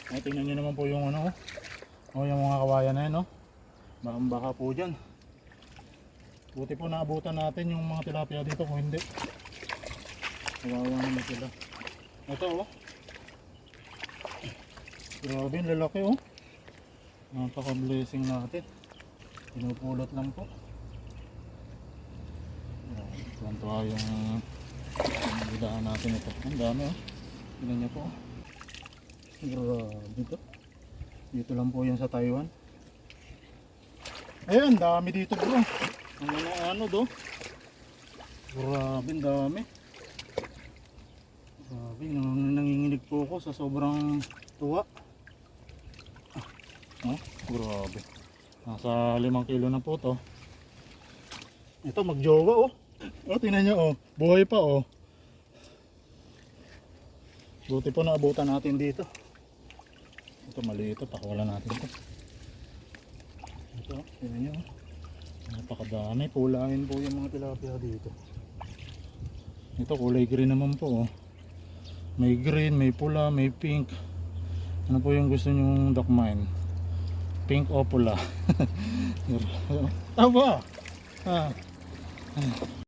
Ay, tingnan nyo naman po yung ano, yung mga kawayan na yan, baka po dyan. Buti po naabutan natin yung mga tilapia dito, kung hindi kawawa naman sila. Ito grabe yung lalaki napaka blessing natin, pinupulot lang po. Tuwan-tuwa yung bilahan natin ito. Ang dami tingnan nyo po. Grabe to. Dito lang po yan sa Taiwan. Ayun, dami dito bro. Ano do? Grabe, dami. Grabe, nanginginig po ako sa sobrang tuwa. Grabe. Nasa 5 kilo na po to. Ito magjowa tingnan nyo buhay pa Buti po naabutan natin dito. Ito maliit pakawalan natin ito. Ito tingnan nyo napakadami, pulain po yung mga tilapia dito. Ito kulay green naman po may green, may pula, may pink. Ano po yung gusto nyong dakmain? Pink o pula? Tama.